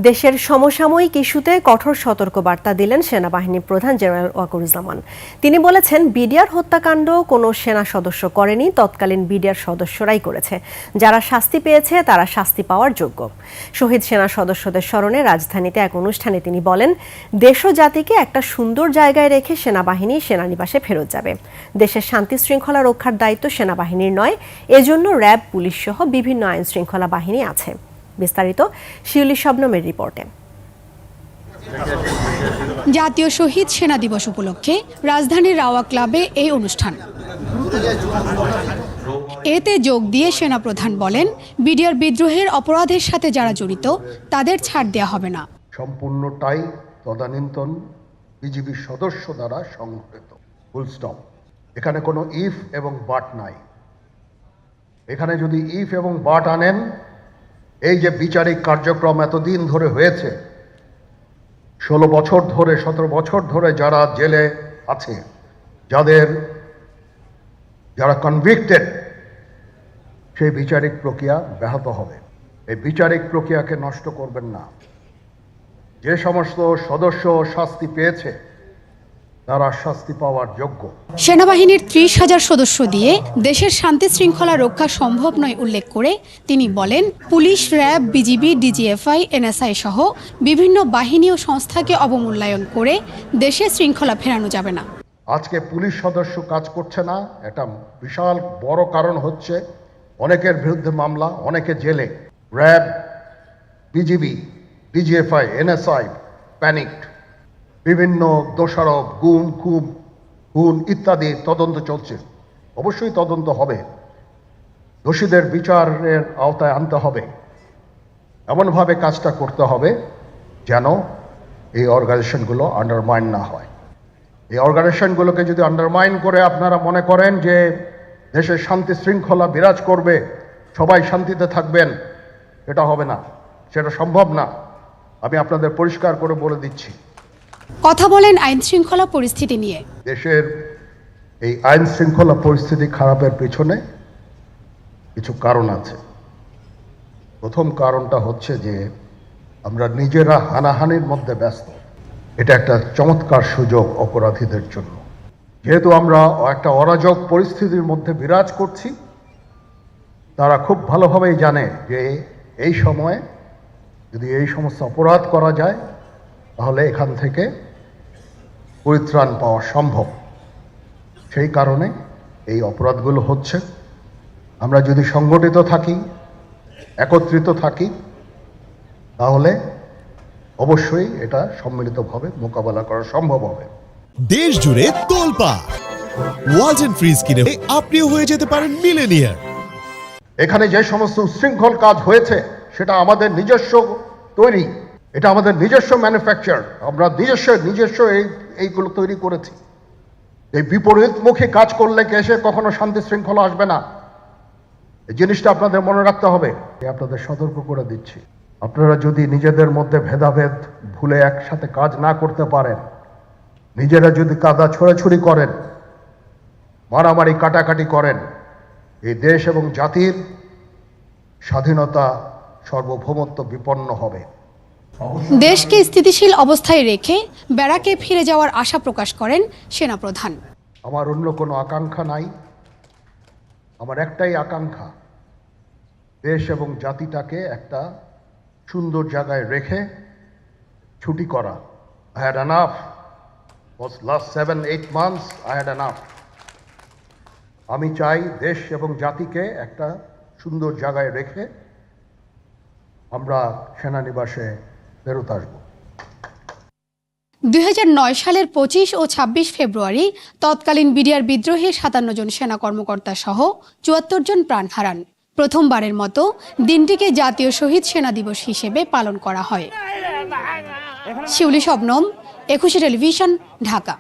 দেশের সমসাময়িক ইস্যুতে কঠোর সতর্কবার্তা দিলেন সেনাবাহিনী প্রধান জেনারেল ওয়াকারুজ্জামান। তিনি বলেছেন, বিডিআর হত্যাকাণ্ড কোনো সেনা সদস্য করেনি, তৎকালীন বিডিআর সদস্যরাই করেছে। যারা শাস্তি পেয়েছে তারা শাস্তি পাওয়ার যোগ্য। শহীদ সেনা সদস্যদের স্মরণে রাজধানীতে এক অনুষ্ঠানে তিনি বলেন, দেশ ও জাতিকে একটা সুন্দর জায়গায় রেখে সেনাবাহিনী সেনানিবাসে ফেরত যাবে। দেশের শান্তি শৃঙ্খলা রক্ষার দায়িত্ব সেনাবাহিনীর নয়, এজন্য র্যাব, পুলিশ সহ বিভিন্ন আইন শৃঙ্খলা বাহিনী আছে। বিস্তারিত শিউলি শবনমের রিপোর্টে। জাতীয় শহীদ সেনা দিবস উপলক্ষে রাজধানীর রাওয়া ক্লাবে এই অনুষ্ঠান। এতে যোগ দিয়ে সেনাপ্রধান বলেন, বিডিআর বিদ্রোহের অপরাধের সাথে যারা জড়িত তাদের ছাড় দেওয়া হবে না। সম্পূর্ণটাই তদানীন্তন বিজিবি সদস্য দ্বারা সংঘটিত। Full stop. এখানে কোনো ইফ এবং বাট নাই। এখানে যদি ইফ এবং বাট আনেন, এই যে বিচারিক কার্যক্রম এতদিন ধরে হয়েছে, 16 বছর ধরে 17 বছর ধরে যারা জেলে আছে, যারা কনভিক্টেড, সেই বিচারিক প্রক্রিয়া ব্যাহত হবে। এই বিচারিক প্রক্রিয়াকে নষ্ট করবেন না। যে সমস্ত সদস্য শাস্তি পেয়েছে তারা শাস্তি পাওয়ার যোগ্য। সেনাবাহিনীর 30,000 সদস্য দিয়ে দেশের শান্তি শৃঙ্খলা রক্ষা সম্ভব নয় উল্লেখ করে তিনি বলেন, police, RAB, BGB, DGFI, NSI সহ বিভিন্ন বাহিনী ও সংস্থাকে অবমূল্যায়ন করে দেশে শৃঙ্খলা ফেরানো যাবে না। আজকে পুলিশ সদস্য কাজ করছে না, এটা বিশাল বড় কারণ হচ্ছে অনেকের বিরুদ্ধে মামলা, অনেকে জেলে। RAB, BGB, DGFI, NSI panicked. বিভিন্ন দোষারোপ, খুন ইত্যাদি তদন্ত চলছে। অবশ্যই তদন্ত হবে, দোষীদের বিচারের আওতায় আনতে হবে। এমনভাবে কাজটা করতে হবে যেন এই অর্গানাইজেশনগুলো আন্ডারমাইন না হয়। এই অর্গানাইজেশনগুলোকে যদি আন্ডারমাইন করে আপনারা মনে করেন যে দেশের শান্তি শৃঙ্খলা বিরাজ করবে, সবাই শান্তিতে থাকবেন, এটা হবে না, সেটা সম্ভব না। আমি আপনাদের পরিষ্কার করে বলে দিচ্ছি। কথা বলেন আইন শৃঙ্খলা পরিস্থিতি নিয়ে। দেশের এই আইন শৃঙ্খলা পরিস্থিতি খারাপের পেছনে কিছু কারণ আছে। প্রথম কারণটা হচ্ছে যে আমরা নিজেরা হানাহানির মধ্যে ব্যস্ত। এটা একটা চমৎকার সুযোগ অপরাধীদের জন্য। যেহেতু আমরা একটা অরাজক পরিস্থিতির মধ্যে বিরাজ করছি, তারা খুব ভালোভাবেই জানে যে এই সময়ে যদি এই সমস্ত অপরাধ করা যায় তাহলে এখান থেকে পরিত্রাণ পাওয়া সম্ভব। সেই কারণে এই অপরাধগুলো হচ্ছে। আমরা যদি সংগঠিত থাকি, একত্রিত থাকি, তাহলে অবশ্যই এটা সম্মিলিতভাবে মোকাবেলা করা সম্ভব হবে। দেশ জুড়ে তোলপাড় ওয়ালটন ফ্রিজ কিনে আপনিও হয়ে যেতে পারেন মিলেনিয়ার। এখানে যে সমস্ত উচ্ছৃঙ্খল কাজ হয়েছে সেটা আমাদের নিজস্ব তৈরি, এটা আমাদের নিজস্ব ম্যানুফ্যাকচার। আমরা নিজস্ব এইগুলো তৈরি করেছি। এই বিপরীতমুখী কাজ করলে এসে কখনো শান্তি শৃঙ্খলা আসবে না। এই জিনিসটা আপনাদের মনে রাখতে হবে। আপনাদের সতর্ক করে দিচ্ছি, আপনারা যদি নিজেদের মধ্যে ভেদাভেদ ভুলে একসাথে কাজ না করতে পারেন, নিজেরা যদি কাদা ছোড়াছুড়ি করেন, মারামারি কাটাকাটি করেন, এই দেশ এবং জাতির স্বাধীনতা, সার্বভৌমত্ব বিপন্ন হবে। দেশকে স্থিতিশীল অবস্থায় রেখে ব্যারাকে ফিরে যাওয়ার আশা প্রকাশ করেন সেনাপ্রধান। আমার অন্য কোনো আকাঙ্ক্ষা নাই। আমার একটাই আকাঙ্ক্ষা, দেশ এবং জাতিটাকে একটা সুন্দর জায়গায় রেখে ছুটি করা। I had enough. Was last 7-8 months I had enough. আমি চাই দেশ এবং জাতিকে একটা সুন্দর জায়গায় রেখে আমরা সেনানিবাসে ফেরত আসব। 2009 সালের 25 ও 26 ফেব্রুয়ারি তৎকালীন বিডিআর বিদ্রোহে 57 জন সেনা কর্মকর্তা সহ 74 জন প্রাণ হারান। প্রথমবারের মতো দিনটিকে জাতীয় শহীদ সেনা দিবস হিসেবে পালন করা হয়। শিউলি শবনম, 21 টেলিভিশন, ঢাকা।